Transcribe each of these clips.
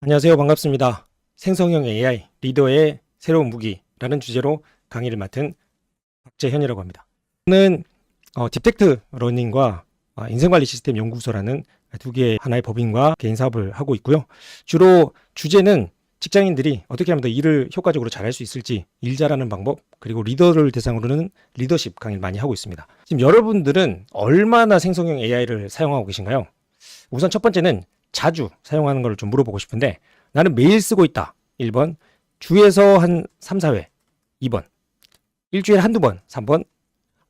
안녕하세요. 반갑습니다. 생성형 AI 리더의 새로운 무기라는 주제로 강의를 맡은 박재현이라고 합니다. 저는 딥텍트 러닝과 인생관리 시스템 연구소라는 두 개의 하나의 법인과 개인 사업을 하고 있고요. 주로 주제는 직장인들이 어떻게 하면 더 일을 효과적으로 잘할 수 있을지, 일 잘하는 방법, 그리고 리더를 대상으로는 리더십 강의를 많이 하고 있습니다. 지금 여러분들은 얼마나 생성형 AI를 사용하고 계신가요? 우선 첫 번째는 자주 사용하는 걸 좀 물어보고 싶은데, 나는 매일 쓰고 있다. 1번. 주에서 한 3, 4회. 2번. 일주일에 한두 번. 3번.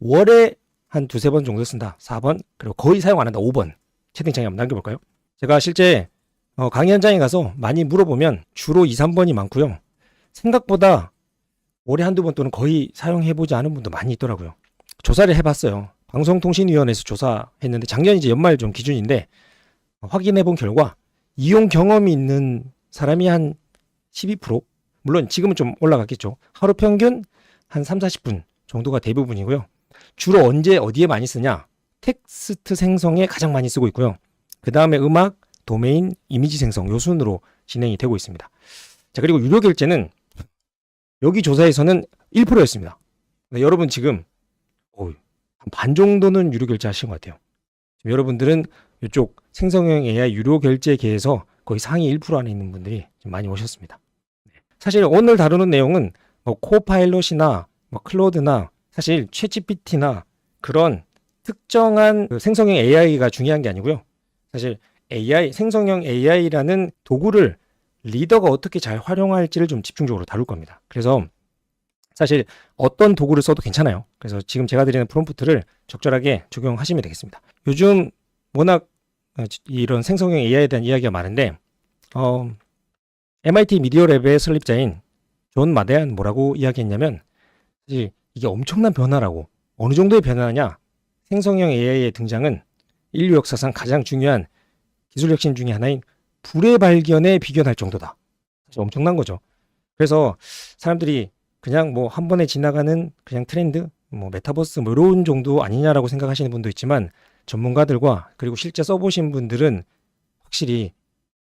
월에 한 두세 번 정도 쓴다. 4번. 그리고 거의 사용 안 한다. 5번. 채팅창에 한번 남겨볼까요? 제가 실제 강의 현장에 가서 많이 물어보면 주로 2, 3번이 많고요. 생각보다 월에 한두 번 또는 거의 사용해보지 않은 분도 많이 있더라고요. 조사를 해봤어요. 방송통신위원회에서 조사했는데 작년 이제 연말 좀 기준인데, 확인해 본 결과 이용 경험이 있는 사람이 한 12%, 물론 지금은 좀 올라갔겠죠. 하루 평균 한 3, 40분 정도가 대부분이고요. 주로 언제 어디에 많이 쓰냐? 텍스트 생성에 가장 많이 쓰고 있고요. 그 다음에 음악, 도메인, 이미지 생성 요 순으로 진행이 되고 있습니다. 자, 그리고 유료 결제는 여기 조사에서는 1%였습니다. 여러분 지금 한 반 정도는 유료 결제 하신 것 같아요. 지금 여러분들은 이쪽 생성형 AI 유료 결제계에서 거의 상위 1% 안에 있는 분들이 좀 많이 오셨습니다. 사실 오늘 다루는 내용은 코파일럿이나 클로드나 사실 챗GPT나 그런 특정한 생성형 AI가 중요한 게 아니고요. 사실 생성형 AI라는 도구를 리더가 어떻게 잘 활용할지를 좀 집중적으로 다룰 겁니다. 그래서 사실 어떤 도구를 써도 괜찮아요. 그래서 지금 제가 드리는 프롬프트를 적절하게 적용하시면 되겠습니다. 요즘 워낙 이런 생성형 AI에 대한 이야기가 많은데, MIT 미디어랩의 설립자인 존 마데안 뭐라고 이야기했냐면, 사실 이게 엄청난 변화라고. 어느 정도의 변화냐? 생성형 AI의 등장은 인류 역사상 가장 중요한 기술 혁신 중에 하나인 불의 발견에 비견할 정도다. 사실 엄청난 거죠. 그래서 사람들이 그냥 한 번에 지나가는 그냥 트렌드, 메타버스 이런 정도 아니냐라고 생각하시는 분도 있지만, 전문가들과 그리고 실제 써보신 분들은 확실히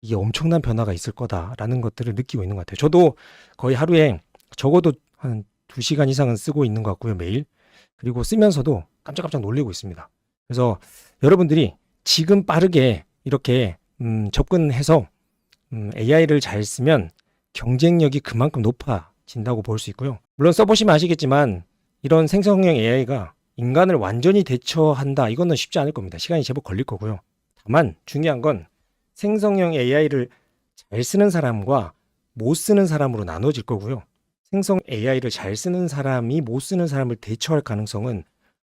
이게 엄청난 변화가 있을 거다라는 것들을 느끼고 있는 것 같아요. 저도 거의 하루에 적어도 한 2시간 이상은 쓰고 있는 것 같고요, 매일. 그리고 쓰면서도 깜짝깜짝 놀리고 있습니다. 그래서 여러분들이 지금 빠르게 이렇게 접근해서 AI를 잘 쓰면 경쟁력이 그만큼 높아진다고 볼 수 있고요. 물론 써보시면 아시겠지만 이런 생성형 AI가 인간을 완전히 대처한다, 이거는 쉽지 않을 겁니다. 시간이 제법 걸릴 거고요. 다만 중요한 건 생성형 AI를 잘 쓰는 사람과 못 쓰는 사람으로 나눠질 거고요. 생성 AI를 잘 쓰는 사람이 못 쓰는 사람을 대처할 가능성은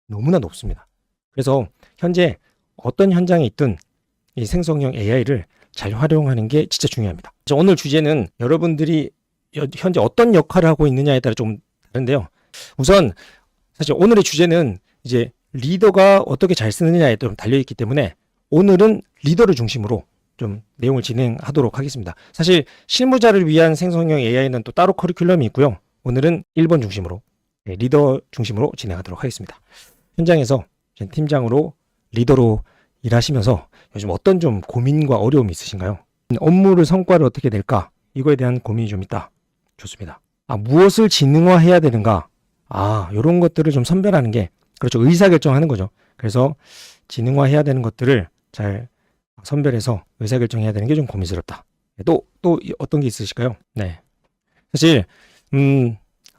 너무나 높습니다. 그래서 현재 어떤 현장에 있든 이 생성형 AI를 잘 활용하는 게 진짜 중요합니다. 오늘 주제는 여러분들이 현재 어떤 역할을 하고 있느냐에 따라 좀 다른데요. 우선 사실 오늘의 주제는 이제 리더가 어떻게 잘 쓰느냐에 좀 달려있기 때문에 오늘은 리더를 중심으로 좀 내용을 진행하도록 하겠습니다. 사실 실무자를 위한 생성형 AI는 또 따로 커리큘럼이 있고요. 오늘은 1번 중심으로, 리더 중심으로 진행하도록 하겠습니다. 현장에서 팀장으로 리더로 일하시면서 요즘 어떤 좀 고민과 어려움이 있으신가요? 업무를 성과를 어떻게 낼까? 이거에 대한 고민이 좀 있다. 좋습니다. 무엇을 지능화해야 되는가? 이런 것들을 좀 선별하는 게, 그렇죠. 의사결정하는 거죠. 그래서 지능화해야 되는 것들을 잘 선별해서 의사결정해야 되는 게 좀 고민스럽다. 또 어떤 게 있으실까요? 네. 사실,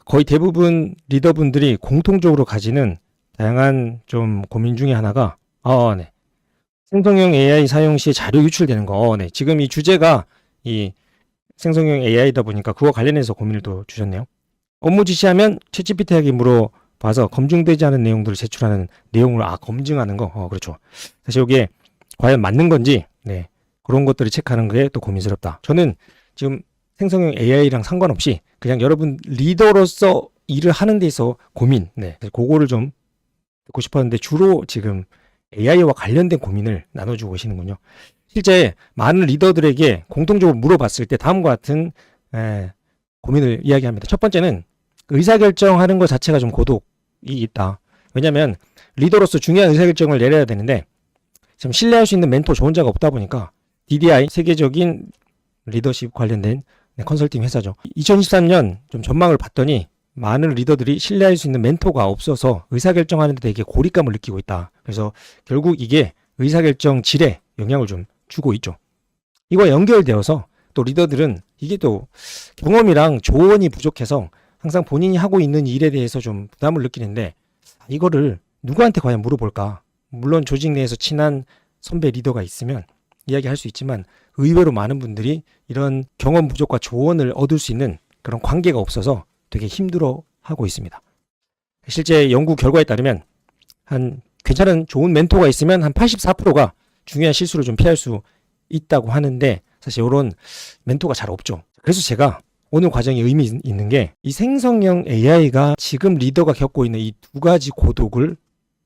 거의 대부분 리더분들이 공통적으로 가지는 다양한 좀 고민 중에 하나가, 네. 생성형 AI 사용 시에 자료 유출되는 거. 네. 지금 이 주제가 이 생성형 AI다 보니까 그거 관련해서 고민을 또 주셨네요. 업무 지시하면 챗GPT에게 물어봐서 검증되지 않은 내용들을 제출하는 내용을 검증하는 거. 그렇죠. 사실 이게 과연 맞는 건지, 네, 그런 것들을 체크하는 게 또 고민스럽다. 저는 지금 생성형 AI랑 상관없이 그냥 여러분 리더로서 일을 하는 데 있어 고민, 네, 그거를 좀 듣고 싶었는데 주로 지금 AI와 관련된 고민을 나눠주고 계시는군요. 실제 많은 리더들에게 공통적으로 물어봤을 때 다음과 같은 고민을 이야기합니다. 첫 번째는 의사결정하는 것 자체가 좀 고독이 있다. 왜냐하면 리더로서 중요한 의사결정을 내려야 되는데 지금 신뢰할 수 있는 멘토 저 혼자가 없다 보니까 DDI, 세계적인 리더십 관련된 컨설팅 회사죠. 2023년 좀 전망을 봤더니 많은 리더들이 신뢰할 수 있는 멘토가 없어서 의사결정하는 데 되게 고립감을 느끼고 있다. 그래서 결국 이게 의사결정 질에 영향을 좀 주고 있죠. 이와 연결되어서 또 리더들은 이게 또 경험이랑 조언이 부족해서 항상 본인이 하고 있는 일에 대해서 좀 부담을 느끼는데 이거를 누구한테 과연 물어볼까? 물론 조직 내에서 친한 선배 리더가 있으면 이야기할 수 있지만 의외로 많은 분들이 이런 경험 부족과 조언을 얻을 수 있는 그런 관계가 없어서 되게 힘들어하고 있습니다. 실제 연구 결과에 따르면 한 괜찮은 좋은 멘토가 있으면 한 84%가 중요한 실수를 좀 피할 수 있다고 하는데 사실 이런 멘토가 잘 없죠. 그래서 제가 오늘 과정이 의미 있는 게 이 생성형 AI가 지금 리더가 겪고 있는 이 두 가지 고독을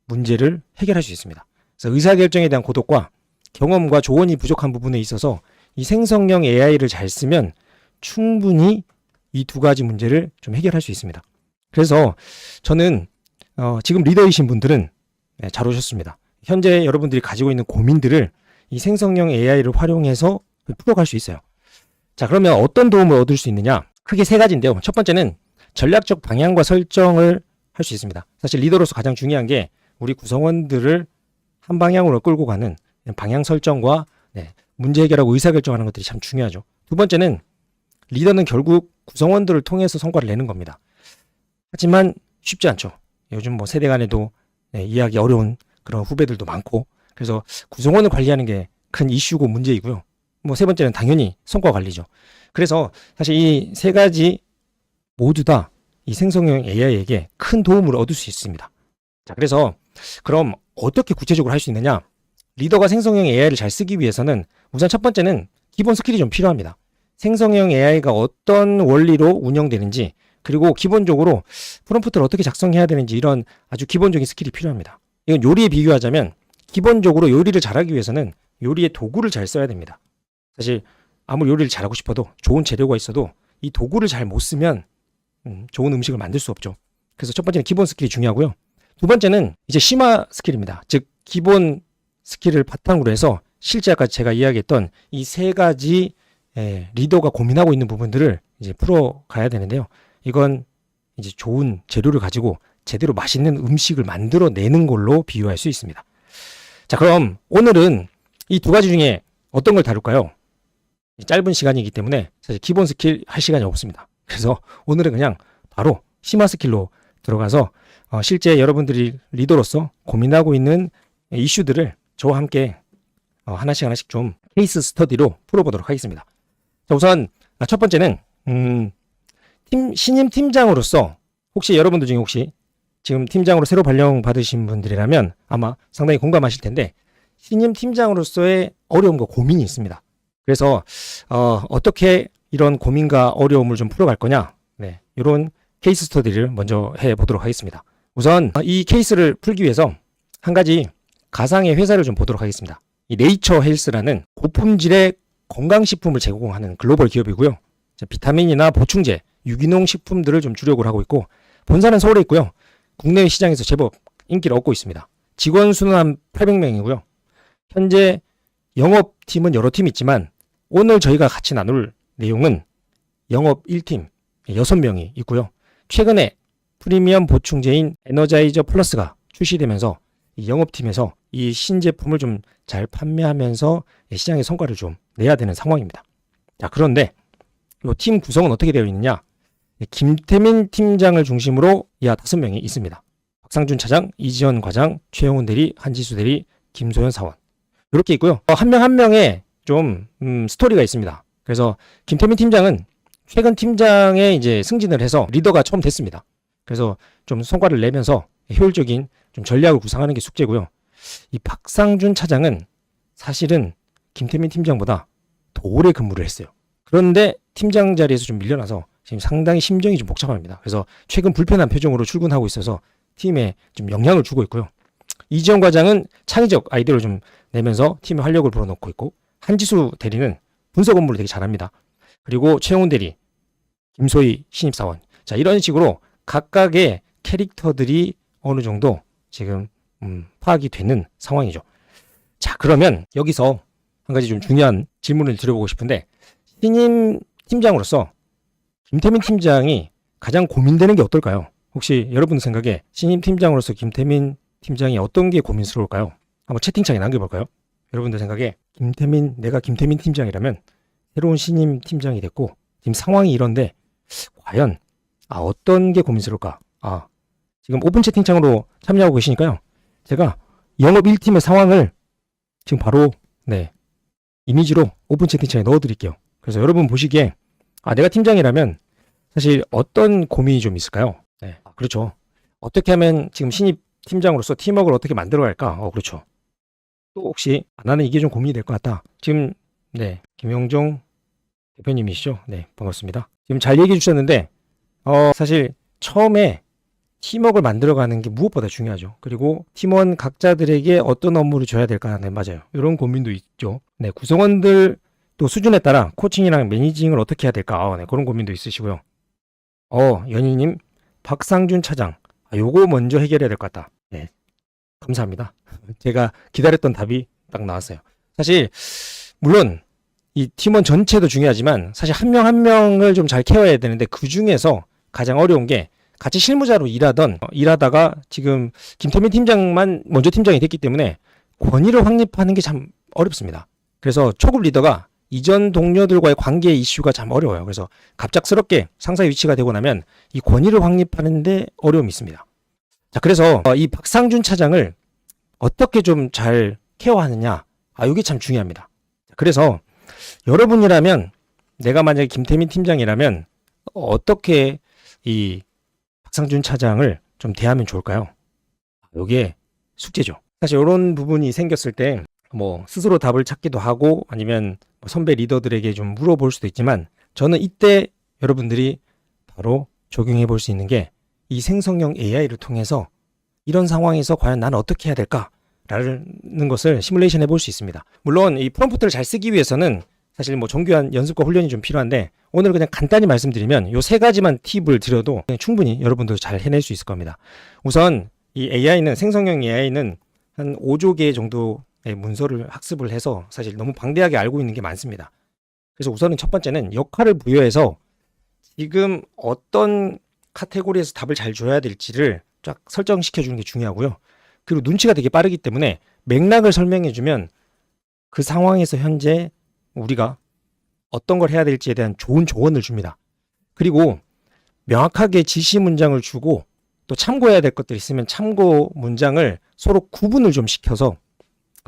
문제를 해결할 수 있습니다. 그래서 의사결정에 대한 고독과 경험과 조언이 부족한 부분에 있어서 이 생성형 AI를 잘 쓰면 충분히 이 두 가지 문제를 좀 해결할 수 있습니다. 그래서 저는 지금 리더이신 분들은 잘 오셨습니다. 현재 여러분들이 가지고 있는 고민들을 이 생성형 AI를 활용해서 풀어갈 수 있어요. 자, 그러면 어떤 도움을 얻을 수 있느냐? 크게 세 가지인데요. 첫 번째는 전략적 방향과 설정을 할 수 있습니다. 사실 리더로서 가장 중요한 게 우리 구성원들을 한 방향으로 끌고 가는 방향 설정과 문제 해결하고 의사결정하는 것들이 참 중요하죠. 두 번째는 리더는 결국 구성원들을 통해서 성과를 내는 겁니다. 하지만 쉽지 않죠. 요즘 뭐 세대 간에도 이해하기 어려운 그런 후배들도 많고 그래서 구성원을 관리하는 게 큰 이슈고 문제이고요. 뭐 세 번째는 당연히 성과 관리죠. 그래서 사실 이 세 가지 모두 다 이 생성형 AI에게 큰 도움을 얻을 수 있습니다. 자, 그래서 그럼 어떻게 구체적으로 할 수 있느냐? 리더가 생성형 AI를 잘 쓰기 위해서는 우선 첫 번째는 기본 스킬이 좀 필요합니다. 생성형 AI가 어떤 원리로 운영되는지 그리고 기본적으로 프롬프트를 어떻게 작성해야 되는지 이런 아주 기본적인 스킬이 필요합니다. 이건 요리에 비교하자면 기본적으로 요리를 잘하기 위해서는 요리의 도구를 잘 써야 됩니다. 사실 아무리 요리를 잘하고 싶어도 좋은 재료가 있어도 이 도구를 잘 못 쓰면 좋은 음식을 만들 수 없죠. 그래서 첫 번째는 기본 스킬이 중요하고요. 두 번째는 이제 심화 스킬입니다. 즉 기본 스킬을 바탕으로 해서 실제 아까 제가 이야기했던 이 세 가지 리더가 고민하고 있는 부분들을 이제 풀어가야 되는데요. 이건 이제 좋은 재료를 가지고 제대로 맛있는 음식을 만들어내는 걸로 비유할 수 있습니다. 자, 그럼 오늘은 이 두 가지 중에 어떤 걸 다룰까요? 짧은 시간이기 때문에 사실 기본 스킬 할 시간이 없습니다. 그래서 오늘은 그냥 바로 심화 스킬로 들어가서 실제 여러분들이 리더로서 고민하고 있는 이슈들을 저와 함께 하나씩 좀 케이스 스터디로 풀어보도록 하겠습니다. 자, 우선 첫 번째는 신임 팀장으로서 혹시 여러분들 중에 혹시 지금 팀장으로 새로 발령 받으신 분들이라면 아마 상당히 공감하실 텐데 신임 팀장으로서의 어려움과 고민이 있습니다. 그래서 어떻게 이런 고민과 어려움을 좀 풀어갈 거냐? 이런 케이스 스터디를 먼저 해보도록 하겠습니다. 우선 이 케이스를 풀기 위해서 한 가지 가상의 회사를 좀 보도록 하겠습니다. 이 네이처 헬스라는 고품질의 건강식품을 제공하는 글로벌 기업이고요. 비타민이나 보충제, 유기농 식품들을 좀 주력을 하고 있고 본사는 서울에 있고요. 국내 시장에서 제법 인기를 얻고 있습니다. 직원 수는 한 800명이고요. 현재 영업팀은 여러 팀이 있지만 오늘 저희가 같이 나눌 내용은 영업 1팀 6명이 있고요. 최근에 프리미엄 보충제인 에너자이저 플러스가 출시되면서 이 영업팀에서 이 신제품을 좀 잘 판매하면서 시장의 성과를 좀 내야 되는 상황입니다. 자, 그런데 이 팀 구성은 어떻게 되어 있느냐? 김태민 팀장을 중심으로 이하 5명이 있습니다. 박상준 차장, 이지현 과장, 최영훈 대리, 한지수 대리, 김소연 사원 이렇게 있고요. 한 명 한 명의 좀 스토리가 있습니다. 그래서 김태민 팀장은 최근 팀장에 이제 승진을 해서 리더가 처음 됐습니다. 그래서 좀 성과를 내면서 효율적인 좀 전략을 구상하는 게 숙제고요. 이 박상준 차장은 사실은 김태민 팀장보다 더 오래 근무를 했어요. 그런데 팀장 자리에서 좀 밀려나서 지금 상당히 심정이 좀 복잡합니다. 그래서 최근 불편한 표정으로 출근하고 있어서 팀에 좀 영향을 주고 있고요. 이지영 과장은 창의적 아이디어를 좀 내면서 팀에 활력을 불어넣고 있고 한지수 대리는 분석 업무를 되게 잘합니다. 그리고 최영훈 대리, 김소희 신입사원. 자, 이런 식으로 각각의 캐릭터들이 어느 정도 지금 파악이 되는 상황이죠. 자, 그러면 여기서 한 가지 좀 중요한 질문을 드려보고 싶은데 신임 팀장으로서 김태민 팀장이 가장 고민되는 게 어떨까요? 혹시 여러분 생각에 신임 팀장으로서 김태민 팀장이 어떤 게 고민스러울까요? 한번 채팅창에 남겨볼까요? 여러분들 생각에 내가 김태민 팀장이라면 새로운 신임 팀장이 됐고 지금 상황이 이런데 과연 어떤 게 고민스러울까? 지금 오픈 채팅창으로 참여하고 계시니까요. 제가 영업 1팀의 상황을 지금 바로 이미지로 오픈 채팅창에 넣어드릴게요. 그래서 여러분 보시기에 내가 팀장이라면 사실 어떤 고민이 좀 있을까요? 그렇죠. 어떻게 하면 지금 신입 팀장으로서 팀워크를 어떻게 만들어갈까? 그렇죠. 또 혹시 나는 이게 좀 고민이 될 것 같다. 지금 김영종 대표님이시죠? 네, 반갑습니다. 지금 잘 얘기해 주셨는데 사실 처음에 팀워크를 만들어가는 게 무엇보다 중요하죠. 그리고 팀원 각자들에게 어떤 업무를 줘야 될까? 네, 맞아요. 이런 고민도 있죠. 네, 구성원들 또 수준에 따라 코칭이랑 매니징을 어떻게 해야 될까? 그런 고민도 있으시고요. 연희님, 박상준 차장. 요거 먼저 해결해야 될 것 같다. 네, 감사합니다. 제가 기다렸던 답이 딱 나왔어요. 사실 물론 이 팀원 전체도 중요하지만 사실 한 명 한 명을 좀 잘 케어해야 되는데 그 중에서 가장 어려운 게 같이 실무자로 일하다가 지금 김태민 팀장만 먼저 팀장이 됐기 때문에 권위를 확립하는 게 참 어렵습니다. 그래서 초급 리더가 이전 동료들과의 관계 이슈가 참 어려워요. 그래서 갑작스럽게 상사의 위치가 되고 나면 이 권위를 확립하는 데 어려움이 있습니다. 자, 그래서 이 박상준 차장을 어떻게 좀 잘 케어하느냐, 이게 참 중요합니다. 그래서 여러분이라면, 내가 만약에 김태민 팀장이라면 어떻게 이 박상준 차장을 좀 대하면 좋을까요? 이게 숙제죠. 사실 이런 부분이 생겼을 때 스스로 답을 찾기도 하고 아니면 선배 리더들에게 좀 물어볼 수도 있지만 저는 이때 여러분들이 바로 적용해 볼 수 있는 게 이 생성형 AI를 통해서 이런 상황에서 과연 나는 어떻게 해야 될까라는 것을 시뮬레이션 해볼 수 있습니다. 물론 이 프롬프트를 잘 쓰기 위해서는 사실 정교한 연습과 훈련이 좀 필요한데 오늘 그냥 간단히 말씀드리면 요 세 가지만 팁을 드려도 충분히 여러분도 잘 해낼 수 있을 겁니다. 우선 이 생성형 AI는 한 5조 개 정도의 문서를 학습을 해서 사실 너무 방대하게 알고 있는 게 많습니다. 그래서 우선은 첫 번째는 역할을 부여해서 지금 어떤 카테고리에서 답을 잘 줘야 될지를 쫙 설정시켜 주는 게 중요하고요. 그리고 눈치가 되게 빠르기 때문에 맥락을 설명해 주면 그 상황에서 현재 우리가 어떤 걸 해야 될지에 대한 좋은 조언을 줍니다. 그리고 명확하게 지시 문장을 주고 또 참고해야 될 것들이 있으면 참고 문장을 서로 구분을 좀 시켜서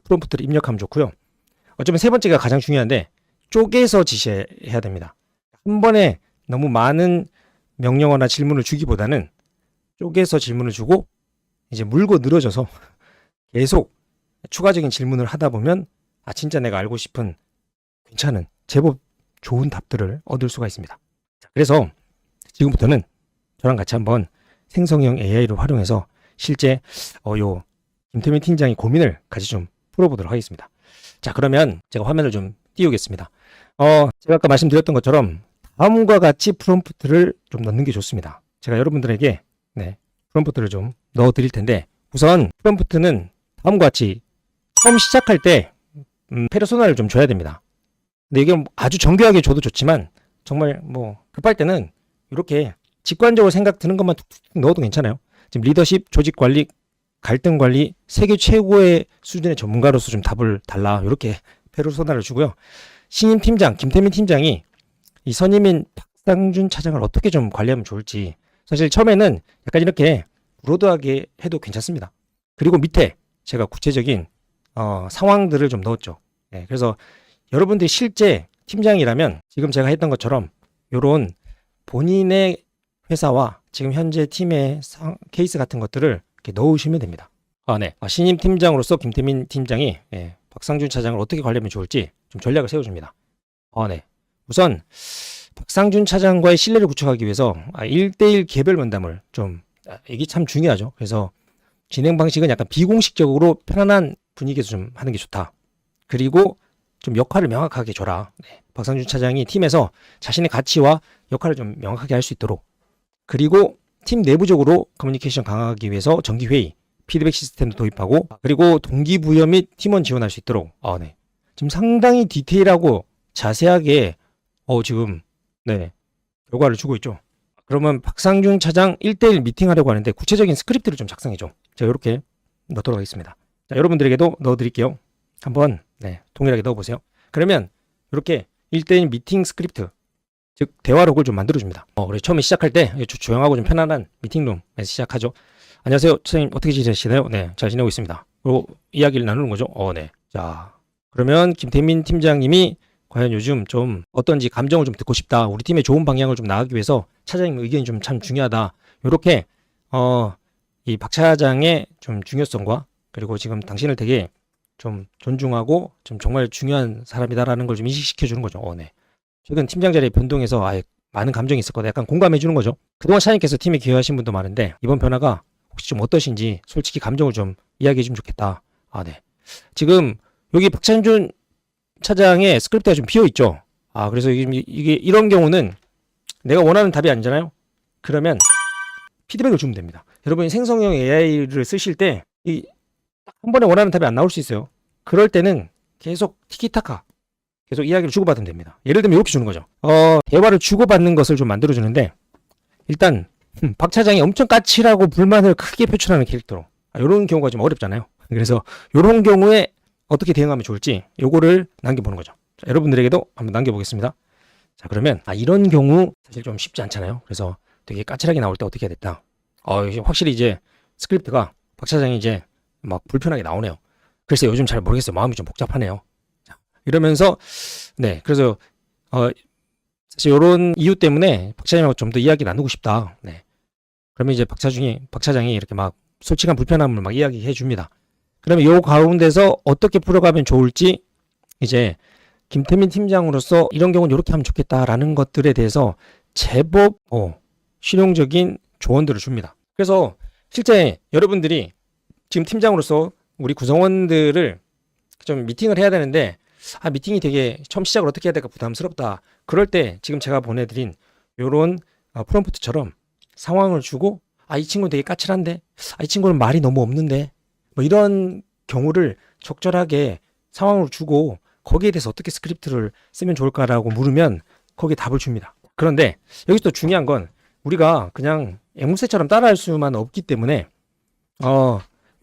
프롬프트를 입력하면 좋고요. 어쩌면 세 번째가 가장 중요한데 쪼개서 지시해야 됩니다. 한 번에 너무 많은 명령어나 질문을 주기보다는 쪼개서 질문을 주고 이제 물고 늘어져서 계속 추가적인 질문을 하다 보면 진짜 내가 알고 싶은 괜찮은 제법 좋은 답들을 얻을 수가 있습니다. 그래서 지금부터는 저랑 같이 한번 생성형 AI를 활용해서 실제 요 김태민 팀장의 고민을 같이 좀 풀어보도록 하겠습니다. 자, 그러면 제가 화면을 좀 띄우겠습니다. 제가 아까 말씀드렸던 것처럼 다음과 같이 프롬프트를 좀 넣는 게 좋습니다. 제가 여러분들에게 프롬프트를 좀 넣어 드릴 텐데 우선 프롬프트는 다음과 같이 처음 시작할 때 페르소나를 좀 줘야 됩니다. 근데 이게 아주 정교하게 줘도 좋지만 정말 급할 때는 이렇게 직관적으로 생각 드는 것만 툭툭 넣어도 괜찮아요. 지금 리더십, 조직 관리, 갈등 관리, 세계 최고의 수준의 전문가로서 좀 답을 달라. 이렇게 페르소나를 주고요. 신임 팀장, 김태민 팀장이 이 선임인 박상준 차장을 어떻게 좀 관리하면 좋을지 사실 처음에는 약간 이렇게 브로드하게 해도 괜찮습니다. 그리고 밑에 제가 구체적인 상황들을 좀 넣었죠. 그래서 여러분들이 실제 팀장이라면 지금 제가 했던 것처럼 이런 본인의 회사와 지금 현재 팀의 케이스 같은 것들을 이렇게 넣으시면 됩니다. 신임 팀장으로서 김태민 팀장이 박상준 차장을 어떻게 관리하면 좋을지 좀 전략을 세워줍니다. 우선 박상준 차장과의 신뢰를 구축하기 위해서 1대1 개별 면담을 이게 참 중요하죠. 그래서 진행 방식은 약간 비공식적으로 편안한 분위기에서 좀 하는 게 좋다. 그리고 좀 역할을 명확하게 줘라. 박상준 차장이 팀에서 자신의 가치와 역할을 좀 명확하게 할 수 있도록. 그리고 팀 내부적으로 커뮤니케이션 강화하기 위해서 정기회의, 피드백 시스템도 도입하고 그리고 동기부여 및 팀원 지원할 수 있도록 지금 상당히 디테일하고 자세하게 지금 네 결과를 주고 있죠. 그러면 박상준 차장 1대1 미팅하려고 하는데 구체적인 스크립트를 좀 작성해줘. 제가 이렇게 넣도록 하겠습니다. 자, 여러분들에게도 넣어드릴게요. 한번 동일하게 넣어보세요. 그러면 이렇게 1대1 미팅 스크립트, 즉 대화록을 좀 만들어줍니다. 그래서 처음에 시작할 때 조용하고 좀 편안한 미팅룸에서 시작하죠. 안녕하세요, 선생님 어떻게 지내시나요? 네, 잘 지내고 있습니다. 그리고 이야기를 나누는 거죠. 네. 자, 그러면 김태민 팀장님이 과연 요즘 좀 어떤지 감정을 좀 듣고 싶다. 우리 팀의 좋은 방향을 좀 나가기 위해서 차장님 의견이 좀 참 중요하다. 이렇게 이 박 차장의 좀 중요성과 그리고 지금 당신을 되게 좀 존중하고 좀 정말 중요한 사람이다라는 걸 좀 인식시켜 주는 거죠. 네. 최근 팀장 자리의 변동에서 아예 많은 감정이 있을 거다. 약간 공감해 주는 거죠. 그동안 차장님께서 팀에 기여하신 분도 많은데 이번 변화가 혹시 좀 어떠신지 솔직히 감정을 좀 이야기해 주면 좋겠다. 네. 지금 여기 박찬준 차장의 스크립트가 좀 비어 있죠. 그래서 이게 이런 경우는 내가 원하는 답이 아니잖아요. 그러면 피드백을 주면 됩니다. 여러분이 생성형 AI를 쓰실 때 한 번에 원하는 답이 안 나올 수 있어요. 그럴 때는 계속 티키타카 계속 이야기를 주고받으면 됩니다. 예를 들면 이렇게 주는 거죠. 대화를 주고받는 것을 좀 만들어주는데 일단 박 차장이 엄청 까칠하고 불만을 크게 표출하는 캐릭터로 이런 경우가 좀 어렵잖아요. 그래서 이런 경우에 어떻게 대응하면 좋을지 요거를 남겨보는 거죠. 자, 여러분들에게도 한번 남겨보겠습니다. 자, 그러면 이런 경우 사실 좀 쉽지 않잖아요. 그래서 되게 까칠하게 나올 때 어떻게 해야 됐다. 확실히 이제 스크립트가 박 차장이 이제 막 불편하게 나오네요. 글쎄 요즘 잘 모르겠어요. 마음이 좀 복잡하네요. 자, 이러면서 그래서 사실 이런 이유 때문에 박 차장하고 좀 더 이야기 나누고 싶다. 그러면 이제 박 차장이 이렇게 막 솔직한 불편함을 막 이야기해 줍니다. 그러면 요 가운데서 어떻게 풀어가면 좋을지 이제 김태민 팀장으로서 이런 경우는 이렇게 하면 좋겠다라는 것들에 대해서 제법 실용적인 조언들을 줍니다. 그래서 실제 여러분들이 지금 팀장으로서 우리 구성원들을 좀 미팅을 해야 되는데 미팅이 되게 처음 시작을 어떻게 해야 될까 부담스럽다. 그럴 때 지금 제가 보내드린 요런 프롬프트처럼 상황을 주고 이 친구는 되게 까칠한데 이 친구는 말이 너무 없는데 뭐 이런 경우를 적절하게 상황을 주고 거기에 대해서 어떻게 스크립트를 쓰면 좋을까라고 물으면 거기에 답을 줍니다. 그런데 여기서 또 중요한 건 우리가 그냥 앵무새처럼 따라할 수만 없기 때문에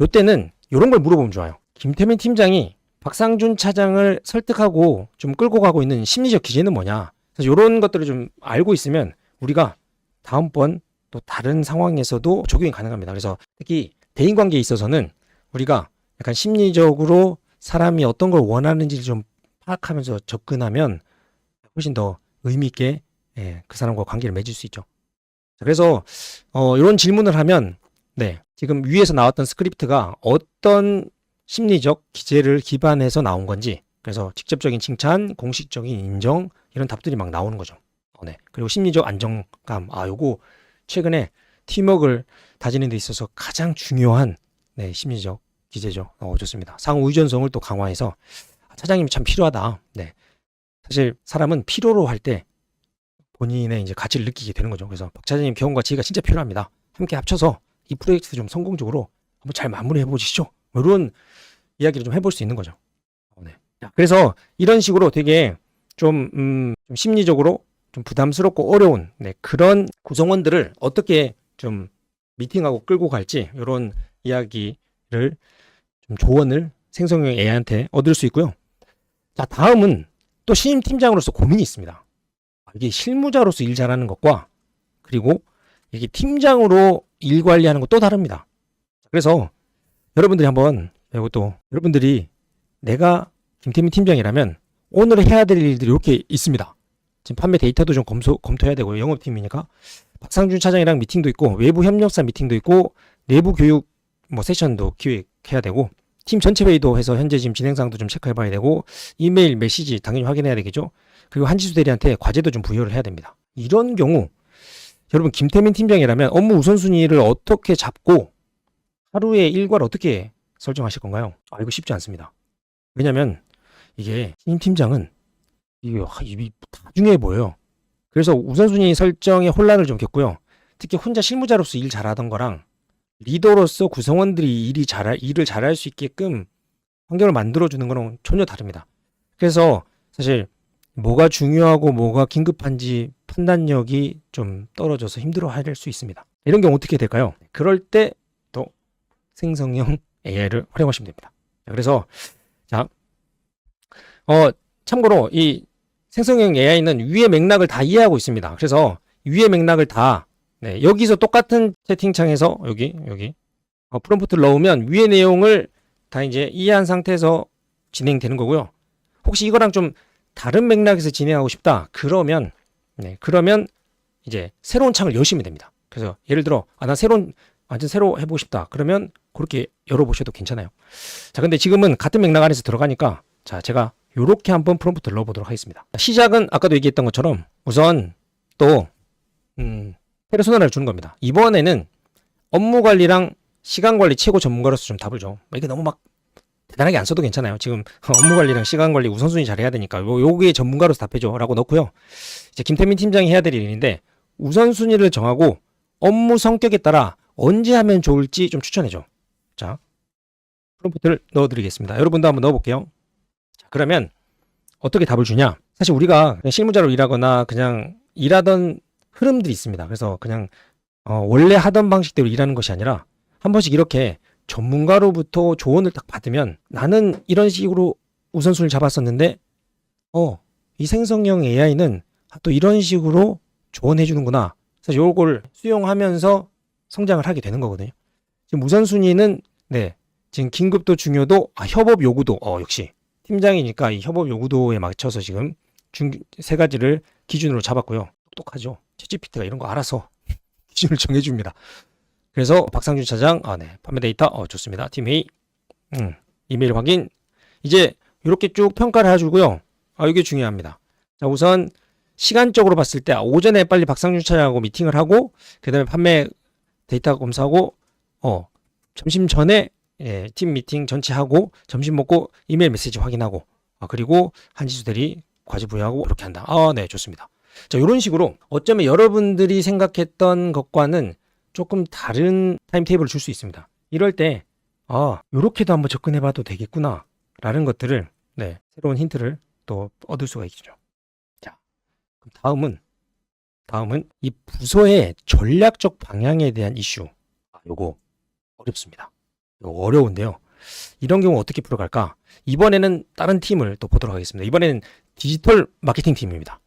요때는 이런 걸 물어보면 좋아요. 김태민 팀장이 박상준 차장을 설득하고 좀 끌고 가고 있는 심리적 기제는 뭐냐. 그래서 이런 것들을 좀 알고 있으면 우리가 다음번 또 다른 상황에서도 적용이 가능합니다. 그래서 특히 대인관계에 있어서는 우리가 약간 심리적으로 사람이 어떤 걸 원하는지를 좀 파악하면서 접근하면 훨씬 더 의미 있게 그 사람과 관계를 맺을 수 있죠. 그래서 이런 질문을 하면 지금 위에서 나왔던 스크립트가 어떤 심리적 기제를 기반해서 나온 건지 그래서 직접적인 칭찬, 공식적인 인정 이런 답들이 막 나오는 거죠. 그리고 심리적 안정감 요거 최근에 팀워크를 다지는 데 있어서 가장 중요한 심리적 기제죠. 좋습니다. 상호 의존성을 또 강화해서 차장님이 참 필요하다. 사실 사람은 필요로 할 때 본인의 이제 가치를 느끼게 되는 거죠. 그래서 박 차장님 경험과 지혜가 진짜 필요합니다. 함께 합쳐서 이 프로젝트 좀 성공적으로 한번 잘 마무리해 보시죠. 이런 이야기를 좀 해볼 수 있는 거죠. 그래서 이런 식으로 되게 좀 심리적으로 좀 부담스럽고 어려운 그런 구성원들을 어떻게 좀 미팅하고 끌고 갈지 이런 이야기를 좀 조언을 생성형 AI한테 얻을 수 있고요. 자, 다음은 또 신임 팀장으로서 고민이 있습니다. 이게 실무자로서 일 잘하는 것과 그리고 이게 팀장으로 일 관리하는 것 또 다릅니다. 그래서 여러분들이 한번 이것도 여러분들이 내가 김태민 팀장이라면 오늘 해야 될 일들이 이렇게 있습니다. 지금 판매 데이터도 좀 검토해야 되고 영업팀이니까 박상준 차장이랑 미팅도 있고 외부 협력사 미팅도 있고 내부 교육 세션도 기획해야 되고 팀 전체 회의도 해서 현재 지금 진행상도 좀 체크해 봐야 되고 이메일 메시지 당연히 확인해야 되겠죠. 그리고 한지수 대리한테 과제도 좀 부여를 해야 됩니다. 이런 경우 여러분 김태민 팀장이라면 업무 우선순위를 어떻게 잡고 하루의 일과를 어떻게 설정하실 건가요? 이거 쉽지 않습니다. 왜냐면 이게 신임 팀장은 이게 다 중요해 보여요. 그래서 우선순위 설정에 혼란을 좀 겪고요. 특히 혼자 실무자로서 일 잘하던 거랑 리더로서 구성원들이 일을 잘할 수 있게끔 환경을 만들어주는 거는 전혀 다릅니다. 그래서 사실 뭐가 중요하고 뭐가 긴급한지 판단력이 좀 떨어져서 힘들어할 수 있습니다. 이런 경우 어떻게 될까요? 그럴 때 또 생성형 AI를 활용하시면 됩니다. 그래서 자, 참고로 이 생성형 AI는 위의 맥락을 다 이해하고 있습니다. 그래서 위의 맥락을 다 여기서 똑같은 채팅창에서 여기 프롬프트를 넣으면 위의 내용을 다 이제 이해한 상태에서 진행되는 거고요. 혹시 이거랑 좀 다른 맥락에서 진행하고 싶다. 그러면 이제 새로운 창을 여시면 됩니다. 그래서 예를 들어 나 완전 새로 해보고 싶다. 그러면 그렇게 열어보셔도 괜찮아요. 자, 근데 지금은 같은 맥락 안에서 들어가니까 자, 제가 요렇게 한번 프롬프트를 넣어보도록 하겠습니다. 시작은 아까도 얘기했던 것처럼 우선 또 페르소나를 주는 겁니다. 이번에는 업무 관리랑 시간 관리 최고 전문가로서 좀 답을 줘. 이게 너무 막 대단하게 안 써도 괜찮아요. 지금 업무 관리랑 시간 관리 우선순위 잘 해야 되니까 요게 전문가로서 답해줘 라고 넣고요. 이제 김태민 팀장이 해야 될 일인데 우선순위를 정하고 업무 성격에 따라 언제 하면 좋을지 좀 추천해줘. 자, 프롬프트를 넣어드리겠습니다. 여러분도 한번 넣어볼게요. 자, 그러면 어떻게 답을 주냐? 사실 우리가 그냥 실무자로 일하거나 그냥 일하던 흐름들이 있습니다. 그래서 그냥 원래 하던 방식대로 일하는 것이 아니라 한 번씩 이렇게 전문가로부터 조언을 딱 받으면 나는 이런 식으로 우선순위를 잡았었는데 이 생성형 AI는 또 이런 식으로 조언해 주는구나. 그래서 이걸 수용하면서 성장을 하게 되는 거거든요. 지금 우선순위는 지금 긴급도 중요도 협업 요구도 역시 팀장이니까 이 협업 요구도에 맞춰서 지금 세 가지를 기준으로 잡았고요. 똑똑하죠. 챗GPT가 이런 거 알아서 기준을 정해줍니다. 그래서 박상준 차장, 판매 데이터, 좋습니다. 팀 회의, 이메일 확인. 이제 이렇게 쭉 평가를 해주고요. 이게 중요합니다. 자, 우선 시간적으로 봤을 때 오전에 빨리 박상준 차장하고 미팅을 하고, 그 다음에 판매 데이터 검사하고, 점심 전에 팀 미팅 전체 하고, 점심 먹고 이메일 메시지 확인하고, 그리고 한지수 대리 과제 부여하고 이렇게 한다. 네, 좋습니다. 자, 이런 식으로 어쩌면 여러분들이 생각했던 것과는 조금 다른 타임테이블을 줄 수 있습니다. 이럴 때 요렇게도 한번 접근해봐도 되겠구나 라는 것들을 새로운 힌트를 또 얻을 수가 있죠. 자, 그럼 다음은 이 부서의 전략적 방향에 대한 이슈. 요거 어렵습니다. 요거 어려운데요. 이런 경우 어떻게 풀어갈까? 이번에는 다른 팀을 또 보도록 하겠습니다. 이번에는 디지털 마케팅 팀입니다.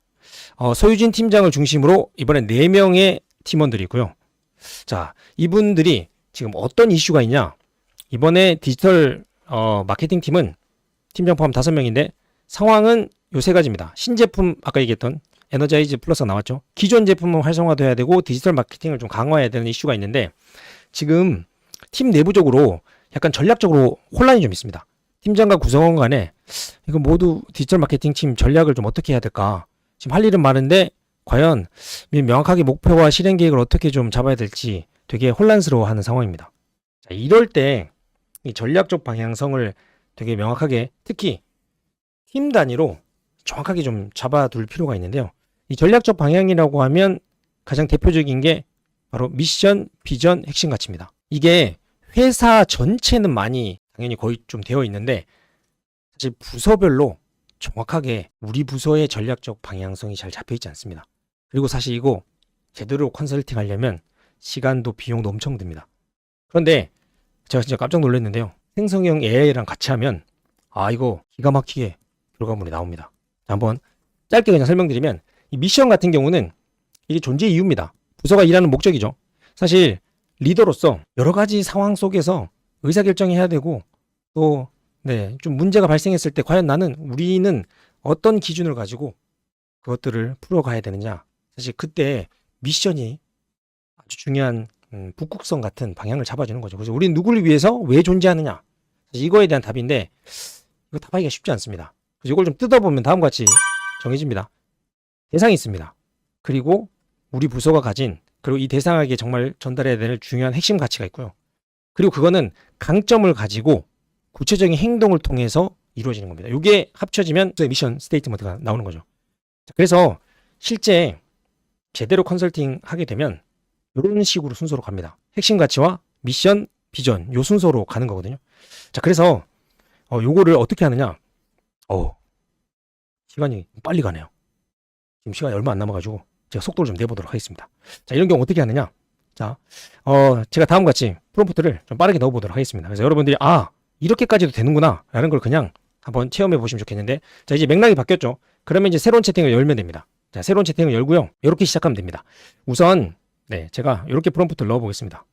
소유진 팀장을 중심으로 이번엔 4명의 팀원들이 있고요. 자, 이분들이 지금 어떤 이슈가 있냐? 이번에 디지털 마케팅 팀은 팀장 포함 5명인데 상황은 요 3가지입니다. 신제품 아까 얘기했던 에너자이즈 플러스가 나왔죠. 기존 제품은 활성화돼야 되고 디지털 마케팅을 좀 강화해야 되는 이슈가 있는데 지금 팀 내부적으로 약간 전략적으로 혼란이 좀 있습니다. 팀장과 구성원 간에 이거 모두 디지털 마케팅 팀 전략을 좀 어떻게 해야 될까? 지금 할 일은 많은데 과연 명확하게 목표와 실행 계획을 어떻게 좀 잡아야 될지 되게 혼란스러워하는 상황입니다. 자, 이럴 때 이 전략적 방향성을 되게 명확하게 특히 팀 단위로 정확하게 좀 잡아둘 필요가 있는데요. 이 전략적 방향이라고 하면 가장 대표적인 게 바로 미션, 비전, 핵심 가치입니다. 이게 회사 전체는 많이 당연히 거의 좀 되어 있는데 사실 부서별로 정확하게 우리 부서의 전략적 방향성이 잘 잡혀 있지 않습니다. 그리고 사실 이거 제대로 컨설팅 하려면 시간도 비용도 엄청 듭니다. 그런데 제가 진짜 깜짝 놀랐는데요. 생성형 AI랑 같이 하면 이거 기가 막히게 결과물이 나옵니다. 자, 한번 짧게 그냥 설명드리면 이 미션 같은 경우는 이게 존재 이유입니다. 부서가 일하는 목적이죠. 사실 리더로서 여러 가지 상황 속에서 의사결정해야 되고 또 좀 문제가 발생했을 때 과연 우리는 어떤 기준을 가지고 그것들을 풀어가야 되느냐. 사실 그때 미션이 아주 중요한 북극성 같은 방향을 잡아주는 거죠. 그래서 우리는 누구를 위해서 왜 존재하느냐. 사실 이거에 대한 답인데 이거 답하기가 쉽지 않습니다. 그래서 이걸 좀 뜯어보면 다음과 같이 정해집니다. 대상이 있습니다. 그리고 우리 부서가 가진 그리고 이 대상에게 정말 전달해야 될 중요한 핵심 가치가 있고요. 그리고 그거는 강점을 가지고 구체적인 행동을 통해서 이루어지는 겁니다. 이게 합쳐지면 미션 스테이트먼트가 나오는 거죠. 그래서 실제 제대로 컨설팅 하게 되면 이런 식으로 순서로 갑니다. 핵심 가치와 미션, 비전 요 순서로 가는 거거든요. 자, 그래서 요거를 어떻게 하느냐? 시간이 빨리 가네요. 지금 시간이 얼마 안 남아가지고 제가 속도를 좀 내보도록 하겠습니다. 자, 이런 경우 어떻게 하느냐? 자, 제가 다음과 같이 프롬프트를 좀 빠르게 넣어보도록 하겠습니다. 그래서 여러분들이 이렇게까지도 되는구나 라는 걸 그냥 한번 체험해 보시면 좋겠는데, 자, 이제 맥락이 바뀌었죠. 그러면 이제 새로운 채팅을 열면 됩니다. 자, 새로운 채팅을 열고요. 이렇게 시작하면 됩니다. 우선 네, 제가 이렇게 프롬프트를 넣어보겠습니다.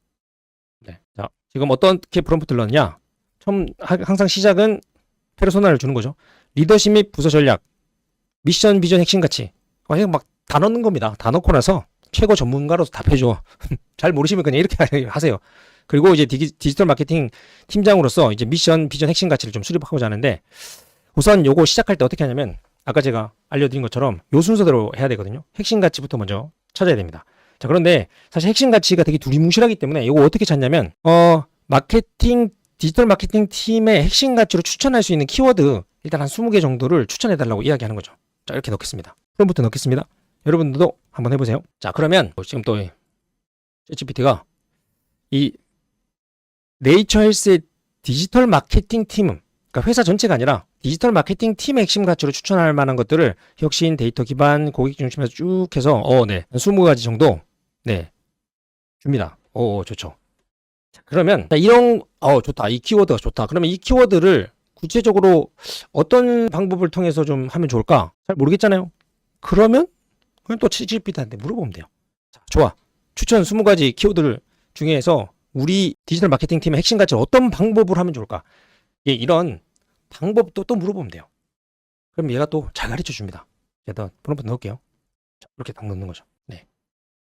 네, 자, 지금 어떻게 프롬프트를 넣느냐? 처음 항상 시작은 페르소나를 주는 거죠. 리더십 및 부서 전략, 미션, 비전, 핵심 가치. 그냥 막 다 넣는 겁니다. 다 넣고 나서 최고 전문가로서 답해줘. 잘 모르시면 그냥 이렇게 하세요. 그리고 이제 디지털 마케팅 팀장으로서 이제 미션, 비전, 핵심 가치를 좀 수립하고자 하는데, 우선 요거 시작할 때 어떻게 하냐면 아까 제가 알려드린 것처럼 요 순서대로 해야 되거든요. 핵심 가치부터 먼저 찾아야 됩니다. 자, 그런데 사실 핵심 가치가 되게 두리뭉실하기 때문에 이거 어떻게 찾냐면 디지털 마케팅 팀의 핵심 가치로 추천할 수 있는 키워드 일단 한 20개 정도를 추천해달라고 이야기하는 거죠. 자, 이렇게 넣겠습니다. 프롬프트 넣겠습니다. 여러분들도 한번 해보세요. 자, 그러면 지금 또 ChatGPT가 이 네이처 헬스의 디지털 마케팅 팀은, 그러니까 회사 전체가 아니라 디지털 마케팅 팀의 핵심 가치로 추천할 만한 것들을 혁신, 데이터 기반, 고객 중심에서 쭉 해서 네, 20가지 정도 네, 줍니다. 좋죠. 자, 그러면 이런 좋다. 이 키워드가 좋다. 그러면 이 키워드를 구체적으로 어떤 방법을 통해서 좀 하면 좋을까? 잘 모르겠잖아요. 그러면 그냥 또 ChatGPT한테 물어보면 돼요. 자, 좋아. 추천 20가지 키워드를 중에서 우리 디지털 마케팅 팀의 핵심 가치를 어떤 방법으로 하면 좋을까? 예, 이런 방법도 또 물어보면 돼요. 그럼 얘가 또 잘 가르쳐 줍니다. 제가 프롬프트 넣을게요. 자, 이렇게 딱 넣는 거죠. 네.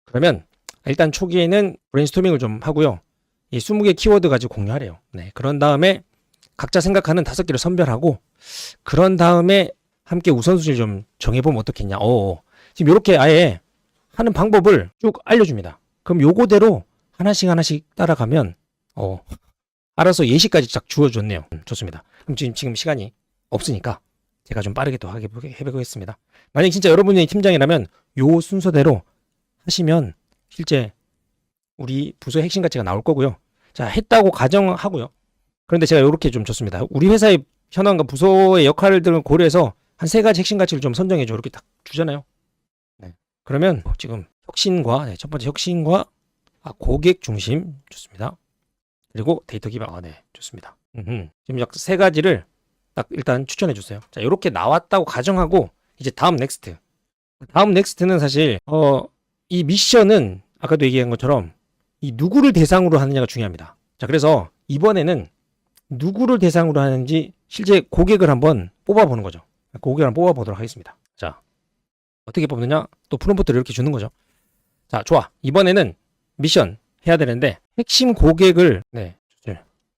그러면 일단 초기에는 브레인스토밍을 좀 하고요. 이 20개 키워드 가지고 공유하래요. 네. 그런 다음에 각자 생각하는 5개를 선별하고, 그런 다음에 함께 우선순위를 좀 정해보면 어떻겠냐. 지금 이렇게 아예 하는 방법을 쭉 알려줍니다. 그럼 요거대로 하나씩 따라가면 알아서 예시까지 딱 주어줬네요. 좋습니다. 그럼 지금 시간이 없으니까 제가 좀 빠르게 또 해보겠습니다. 만약 진짜 여러분이 팀장이라면 요 순서대로 하시면 실제 우리 부서의 핵심 가치가 나올 거고요. 자, 했다고 가정하고요. 그런데 제가 이렇게 좀 줬습니다. 우리 회사의 현황과 부서의 역할을 고려해서 한 3가지 핵심 가치를 좀 선정해줘. 이렇게 딱 주잖아요. 네. 그러면 지금 혁신과, 첫 번째 혁신과 고객 중심 좋습니다. 그리고 데이터 기반, 네, 좋습니다. 지금 약 3가지를 딱 일단 추천해 주세요. 자, 이렇게 나왔다고 가정하고 이제 다음 넥스트. 다음 넥스트는 사실 이 미션은 아까도 얘기한 것처럼 이 누구를 대상으로 하느냐가 중요합니다. 자, 그래서 이번에는 누구를 대상으로 하는지 실제 고객을 한번 뽑아보는 거죠. 고객을 한번 뽑아보도록 하겠습니다. 자, 어떻게 뽑느냐? 또 프롬프트를 이렇게 주는 거죠. 자, 좋아. 이번에는 미션 해야 되는데 핵심 고객을, 네,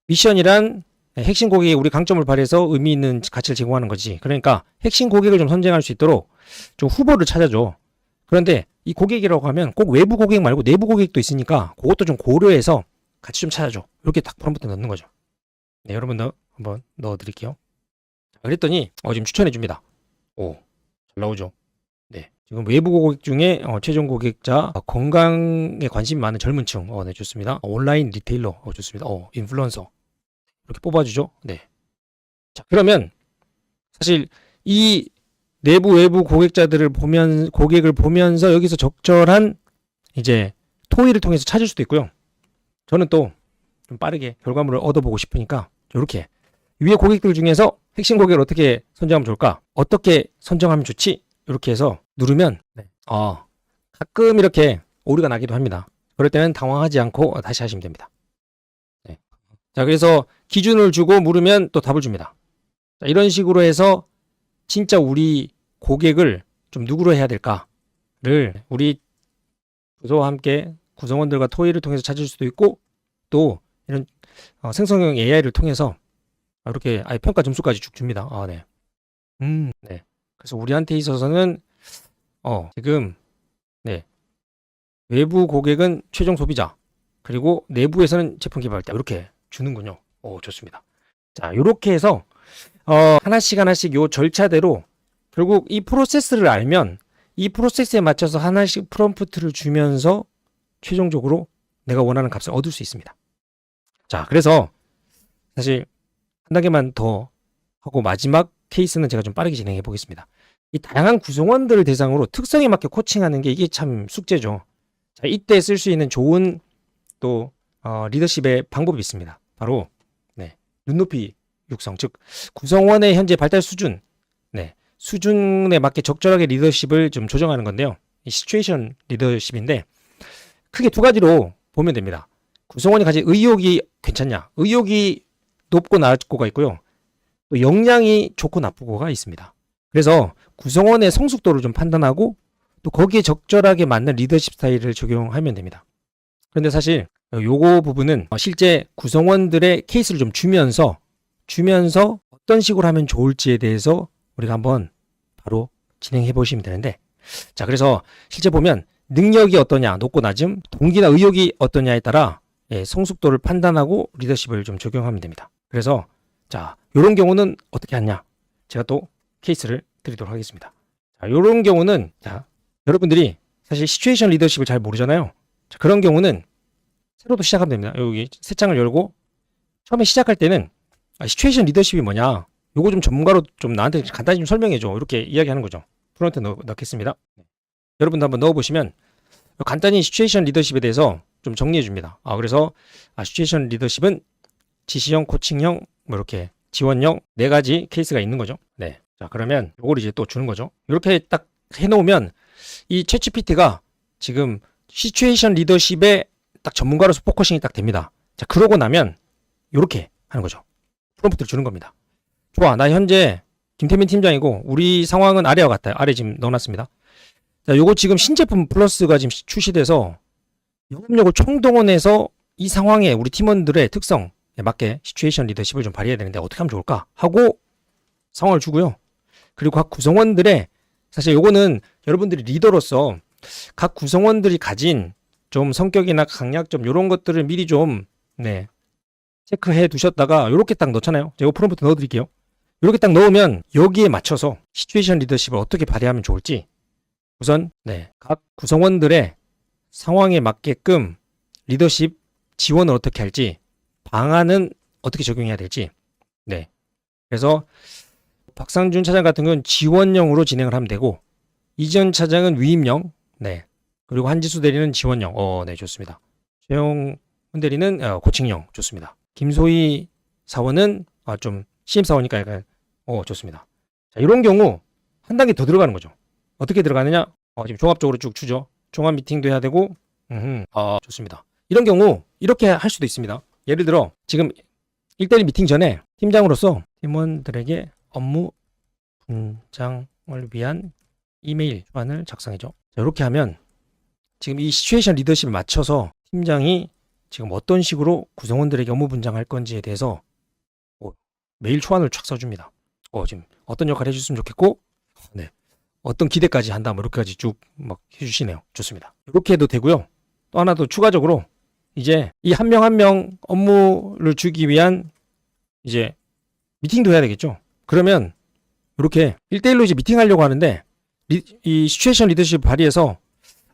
미션이란 핵심 고객이 우리 강점을 발휘해서 의미 있는 가치를 제공하는 거지. 그러니까 핵심 고객을 좀 선정할 수 있도록 좀 후보를 찾아줘. 그런데 이 고객이라고 하면 꼭 외부 고객 말고 내부 고객도 있으니까 그것도 좀 고려해서 같이 좀 찾아줘. 이렇게 딱 프롬프트 넣는 거죠. 네, 여러분들 한번 넣어드릴게요. 그랬더니 지금 추천해 줍니다. 잘 나오죠. 네, 지금 외부 고객 중에 최종 고객자, 건강에 관심이 많은 젊은 층, 네, 좋습니다. 온라인 리테일러, 좋습니다. 인플루언서 이렇게 뽑아주죠. 네. 자, 그러면 사실 이 내부 외부 고객자들을 고객을 보면서 여기서 적절한 이제 토의를 통해서 찾을 수도 있고요. 저는 또 좀 빠르게 결과물을 얻어보고 싶으니까 이렇게 위에 고객들 중에서 핵심 고객을 어떻게 선정하면 좋을까? 어떻게 선정하면 좋지? 이렇게 해서 누르면 가끔 이렇게 오류가 나기도 합니다. 그럴 때는 당황하지 않고 다시 하시면 됩니다. 네. 자, 그래서 기준을 주고 물으면 또 답을 줍니다. 자, 이런 식으로 해서 진짜 우리 고객을 좀 누구로 해야 될까를 우리 부서와 함께 구성원들과 토의를 통해서 찾을 수도 있고, 또 이런 생성형 AI를 통해서 이렇게 아예 평가 점수까지 쭉 줍니다. 네. 네. 그래서 우리한테 있어서는 지금 네, 외부 고객은 최종 소비자, 그리고 내부에서는 제품 개발자 이렇게 주는군요. 좋습니다. 자, 이렇게 해서 하나씩 요 절차대로 결국 이 프로세스를 알면 이 프로세스에 맞춰서 하나씩 프롬프트를 주면서 최종적으로 내가 원하는 값을 얻을 수 있습니다. 자, 그래서 사실 한 단계만 더 하고 마지막 케이스는 제가 좀 빠르게 진행해 보겠습니다. 이 다양한 구성원들을 대상으로 특성에 맞게 코칭하는 게 이게 참 숙제죠. 자, 이때 쓸 수 있는 좋은 또 리더십의 방법이 있습니다. 바로 눈높이 육성, 즉 구성원의 현재 발달 수준, 수준에 맞게 적절하게 리더십을 좀 조정하는 건데요. 이 시츄에이션 리더십인데 크게 두 가지로 보면 됩니다. 구성원이 가진 의욕이 괜찮냐, 의욕이 높고 낮고가 있고요. 또 역량이 좋고 나쁘고가 있습니다. 그래서 구성원의 성숙도를 좀 판단하고 또 거기에 적절하게 맞는 리더십 스타일을 적용하면 됩니다. 그런데 사실 요거 부분은 실제 구성원들의 케이스를 좀 주면서 어떤 식으로 하면 좋을지에 대해서 우리가 한번 바로 진행해 보시면 되는데, 자, 그래서 실제 보면 능력이 어떠냐, 높고 낮음, 동기나 의욕이 어떠냐에 따라 성숙도를 판단하고 리더십을 좀 적용하면 됩니다. 그래서 자, 요런 경우는 어떻게 하냐? 제가 또 케이스를 드리도록 하겠습니다. 자, 요런 경우는 자, 여러분들이 사실 시츄에이션 리더십을 잘 모르잖아요. 자, 그런 경우는 새로도 시작하면 됩니다. 여기 새 창을 열고 처음에 시작할 때는 시츄에이션 리더십이 뭐냐? 요거 좀 전문가로 좀 나한테 간단히 좀 설명해 줘. 이렇게 이야기하는 거죠. 프론트 넣겠습니다. 여러분도 한번 넣어보시면 간단히 시츄에이션 리더십에 대해서 좀 정리해 줍니다. 그래서 시츄에이션 리더십은 지시형, 코칭형, 뭐 이렇게 지원형 4가지 케이스가 있는 거죠. 네. 자, 그러면 요걸 이제 또 주는 거죠. 이렇게 딱 해놓으면 이 챗GPT가 지금 시츄에이션 리더십에 딱 전문가로서 포커싱이 딱 됩니다. 자, 그러고 나면 이렇게 하는 거죠. 프롬프트를 주는 겁니다. 좋아, 나 현재 김태민 팀장이고 우리 상황은 아래와 같아요. 아래 지금 넣어놨습니다. 자, 요거 지금 신제품 플러스가 지금 출시돼서 영업력을 총동원해서 이 상황에 우리 팀원들의 특성에 맞게 시츄에이션 리더십을 좀 발휘해야 되는데 어떻게 하면 좋을까 하고 상황을 주고요. 그리고 각 구성원들의 사실 요거는 여러분들이 리더로서 각 구성원들이 가진 좀 성격이나 강약점 이런 것들을 미리 좀 체크해 두셨다가 이렇게 딱 넣잖아요. 제가 프롬프트 넣어드릴게요. 이렇게 딱 넣으면 여기에 맞춰서 시츄에이션 리더십을 어떻게 발휘하면 좋을지 우선 각 구성원들의 상황에 맞게끔 리더십 지원을 어떻게 할지, 방안은 어떻게 적용해야 될지. 그래서 박상준 차장 같은 경우는 지원형으로 진행을 하면 되고, 이지연 차장은 위임형, 그리고 한지수 대리는 지원형. 좋습니다. 최영 대리는 코칭형. 좋습니다. 김소희 사원은 좀 신입사원이니까 약간 좋습니다. 자, 이런 경우 한 단계 더 들어가는 거죠. 어떻게 들어가느냐? 지금 종합적으로 쭉 주죠. 종합 미팅도 해야 되고, 좋습니다. 이런 경우 이렇게 할 수도 있습니다. 예를 들어 지금 1대1 미팅 전에 팀장으로서 팀원들에게 업무 분장을 위한 이메일 초안을 작성해줘. 자, 이렇게 하면 지금 이 시츄에이션 리더십에 맞춰서 팀장이 지금 어떤 식으로 구성원들에게 업무 분장할 건지에 대해서 메일 초안을 쫙 써줍니다. 지금 어떤 역할을 해줬으면 좋겠고, 어떤 기대까지 한다, 뭐 이렇게까지 쭉 막 해주시네요. 좋습니다. 이렇게 해도 되고요. 또 하나 더 추가적으로 이제 이 한 명 한 명 업무를 주기 위한 이제 미팅도 해야 되겠죠. 그러면 이렇게 1대1로 이제 미팅하려고 하는데 이 시츄에이션 리더십 발휘해서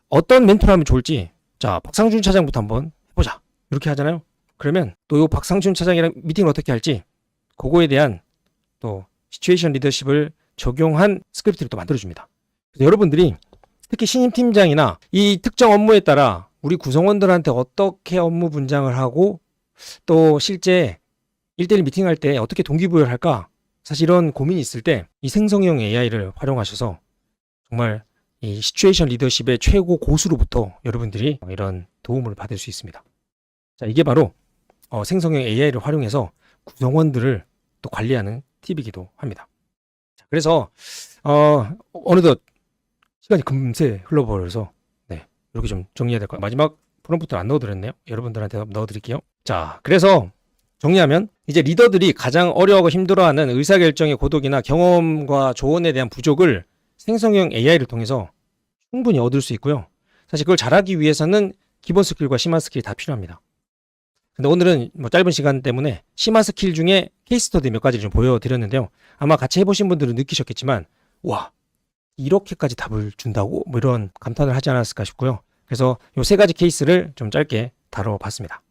어떤 멘토를 하면 좋을지, 자, 박상준 차장부터 한번 해보자. 이렇게 하잖아요. 그러면 또 이 박상준 차장이랑 미팅을 어떻게 할지, 그거에 대한 또 시츄에이션 리더십을 적용한 스크립트를 또 만들어줍니다. 그래서 여러분들이 특히 신임 팀장이나 이 특정 업무에 따라 우리 구성원들한테 어떻게 업무 분장을 하고 또 실제 1대1 미팅할 때 어떻게 동기부여를 할까, 사실 이런 고민이 있을 때 이 생성형 AI를 활용하셔서 정말 이 시츄에이션 리더십의 최고 고수로부터 여러분들이 이런 도움을 받을 수 있습니다. 자, 이게 바로 생성형 AI를 활용해서 구성원들을 또 관리하는 팁이기도 합니다. 자, 그래서 어느덧 시간이 금세 흘러버려서 이렇게 좀 정리해야 될 것 같아요. 마지막 프롬프트를 안 넣어드렸네요. 여러분들한테 넣어드릴게요. 자, 그래서 정리하면 이제 리더들이 가장 어려워하고 힘들어하는 의사결정의 고독이나 경험과 조언에 대한 부족을 생성형 AI를 통해서 충분히 얻을 수 있고요. 사실 그걸 잘하기 위해서는 기본 스킬과 심화 스킬이 다 필요합니다. 근데 오늘은 뭐 짧은 시간 때문에 심화 스킬 중에 케이스 스터디 몇 가지를 좀 보여드렸는데요. 아마 같이 해보신 분들은 느끼셨겠지만, 와, 이렇게까지 답을 준다고? 뭐 이런 감탄을 하지 않았을까 싶고요. 그래서 요 3가지 케이스를 좀 짧게 다뤄봤습니다.